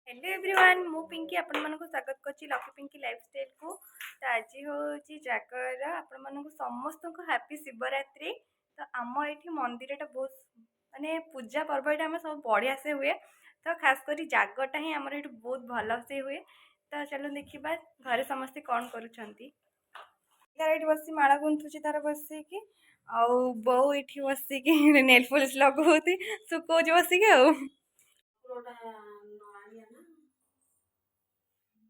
Hello everyone मु पिंकी आपण मानक स्वागत करछि लकी पिंकी लाइफस्टाइल को। तो आज होची जागर आपण मानक समस्त को हैप्पी शिवरात्रि। तो आम एठी मंदिर बहुत माने पूजा पर्व आम सब बढ़िया से हुए। तो खास कर जागरटा ही आमर ये बहुत भल से हुए। तो चलो देखा घरे समस्ते कौन करुँच बस माला गुंथुची तार बसिकी आउ बो ये बसिकी नेल पॉलिश लगौती सुखौच बसिकी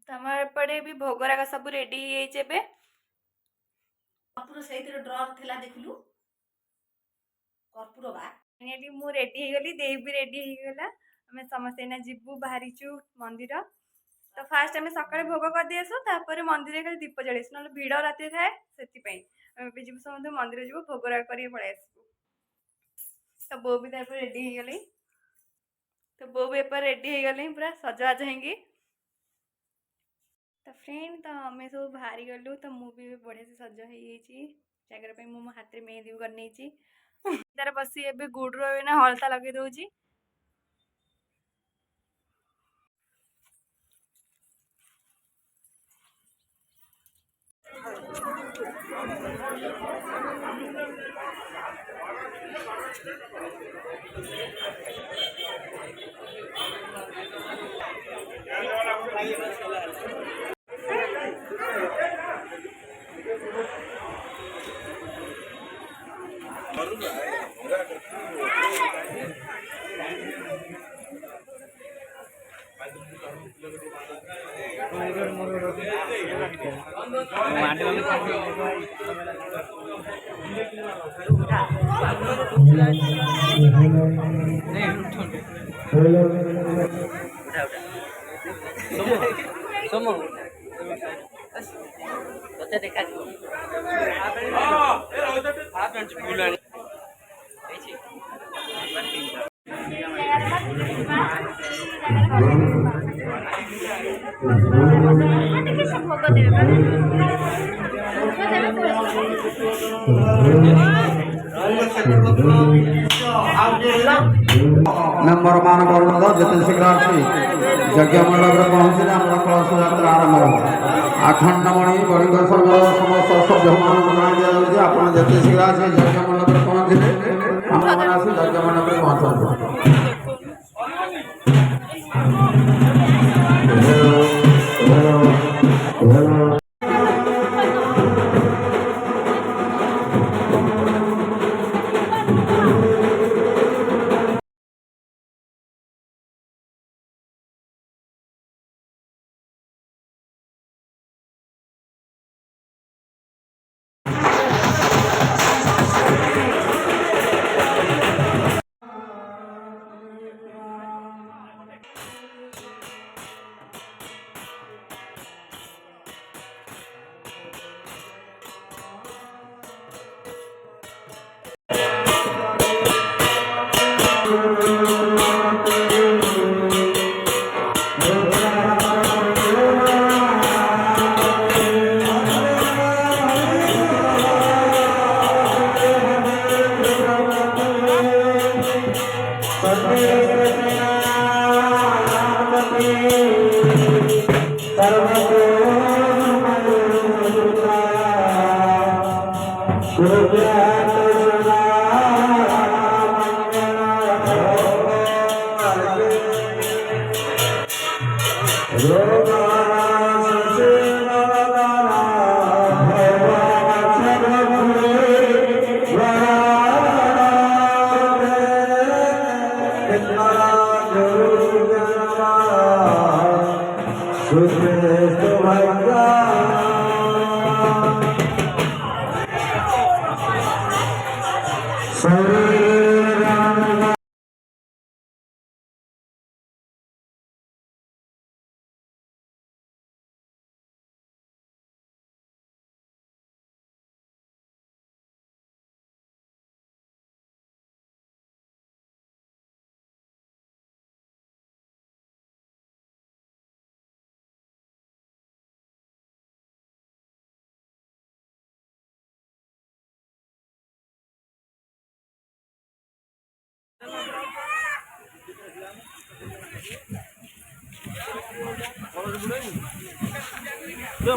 तमर एपटे भी भोगराग सब रेडी हो कर्पूर से ड्रर थिला देखलु कर्पूर बा मु रेडी हो गली देव भी रेडी हो गला। आम समस्त एना जीवु बाहरीचु मंदिर। तो फास्ट आम सका भोग कर दी आसु तापर मंदिर खाली दीप जलैसु ना भिड़ राति थाए से जीव समस्त मंदिर जीव भोगराग कर पलि आसबू। तो बो भी तापर रेडी हो गली। तो बो भी एपर रेडी हो गली पूरा सजवाज होंगी। तो फ्रेंड तो आम सब बाहरी गलु। तो मुझे बढ़िया से सज हो जागर मो हाथ में मेहंदी करनी तार बसी ए गुड़ ना हलता लगे दूची। मेम्बर मान वर्णद जिते शीघ्र आसी यज्ञ मंडप पहुँचे कलश यात्रा आरंभ हो। आखंडमणि बड़ी समस्त सभ्य मान दिया आप जिते शीघ्र आसी यज्ञ मंडप पहुँचे आम मैंने आसी यज्ञ मंडप पहुँचते।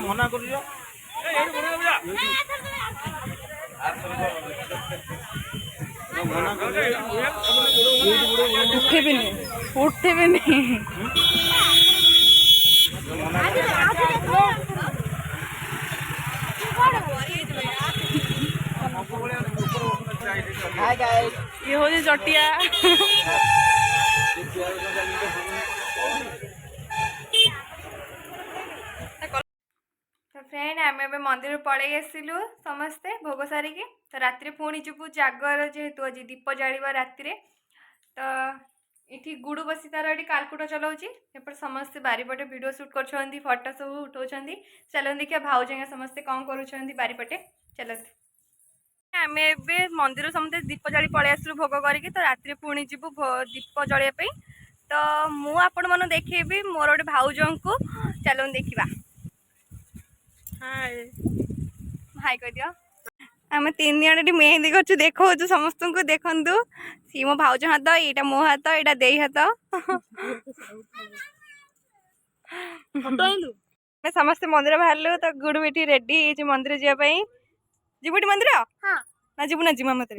ମନା କରୁଛ ଉଠେଇବେନି ଉଠେଇବେନି। ये हो जटिया फ्रेंड आम ए मंदिर पलि आसलु समस्ते भोग सारिकी तो राति पुणी जीवु जागर जेहेतु आज दीप जाड़ा राति तो ये गुड़ू बसी तार ये कालकुट चलाऊँगी एपटे समस्ते बारीपटे वीडियो शूट कर फोटो सब उठाऊँ। चलो देखिए भाउज समस्ते कौन करुँच बारीपटे चलते आम ए मंदिर समस्ते दीप जाड़ी पलि आसलु भोग करके तो राति पुणी जीवु दीप जलियापाई तो मु आपण मन देखी मोर गोटे भाउज को चलो देखा हाय हाय कह दियो आम तीन जन मेहंदी कर देखो समस्त को देखु सी मो भाउज हाथ यहाँ मो हाथ यहाँ दे हाथ समस्ते मंदिर बाहर तो गुड़ ये रेडी मंदिर जावाई जीवटी मंदिर हाँ ना जीवु ना जीवा मत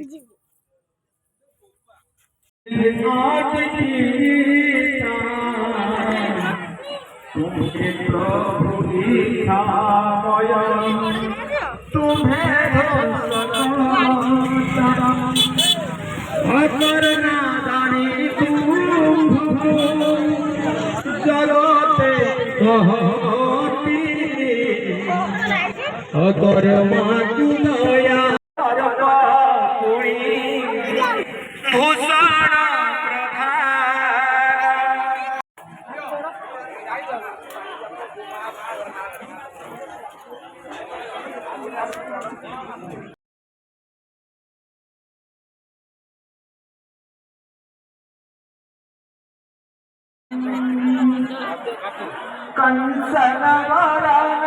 कंसन वरण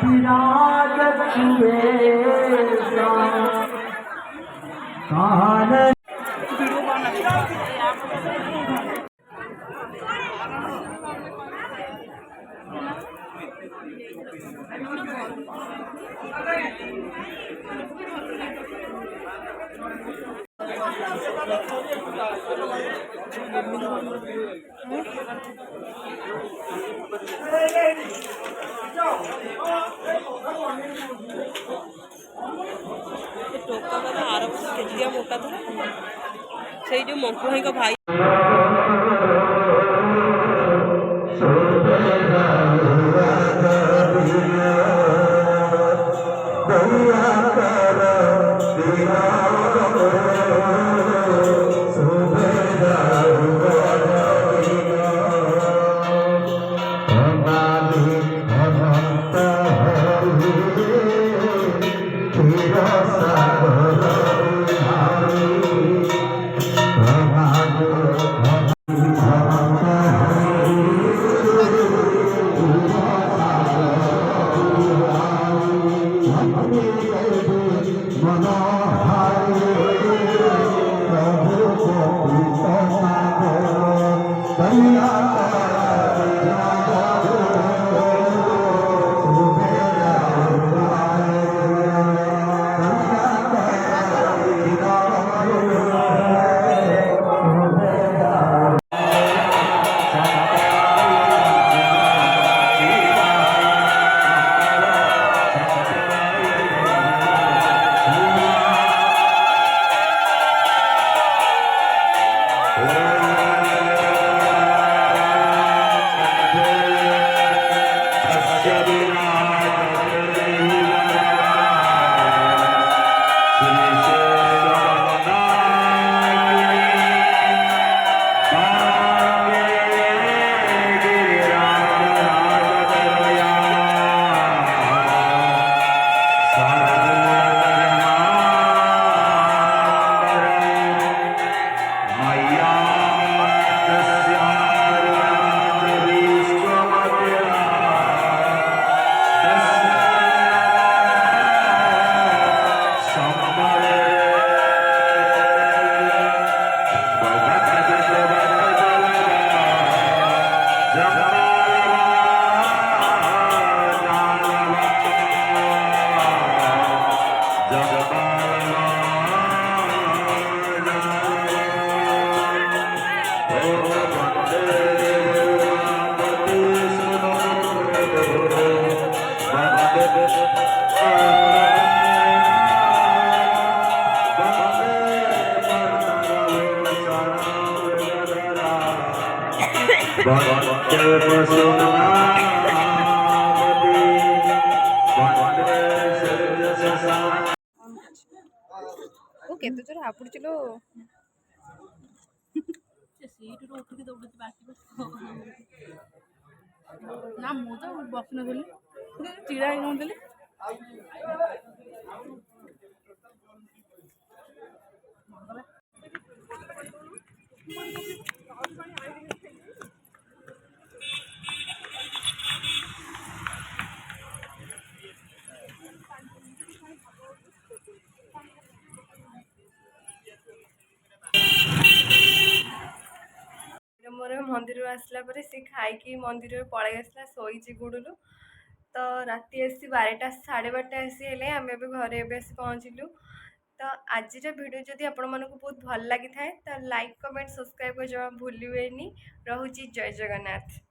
विराजत कान टोका वाला आर वर्ष केजिया मोटा था से जो मंकु भाई का भाई मनोहर ଓ କେତେ ଜୋର ହାପୁଡୁଛି ଲୋ। ସେ ସିଟରୁ ଉଠିକି ଦୌଡୁଛି ବାକି ନା ମୁଁ ତ ବସିନଥିଲି ଚିଡ଼ା ହେଇ ନଥିଲି। ମୋର ମନ୍ଦିରରୁ ଆସିଲା ପରେ ସେ ଖାଇକି ମନ୍ଦିରରୁ ପଳେଇ ଆସିଲା, ଶୋଇଛି ଗୁଡୁଲୁ। ତ ରାତି ଆସି 12ଟା 12:30 ଆସି ହେଲେ ଆମେ ଏବେ ଘରେ ଆସି ପହଞ୍ଚିଲୁ। ତ ଆଜିର ଭିଡ଼ିଓ ଯଦି ଆପଣମାନଙ୍କୁ ବହୁତ ଭଲ ଲାଗିଥାଏ ତ ଲାଇକ୍ କମେଣ୍ଟ ସବସ୍କ୍ରାଇବ୍ କରି ଜମା ଭୁଲିବେନି। ରହୁଛି, ଜୟ ଜଗନ୍ନାଥ।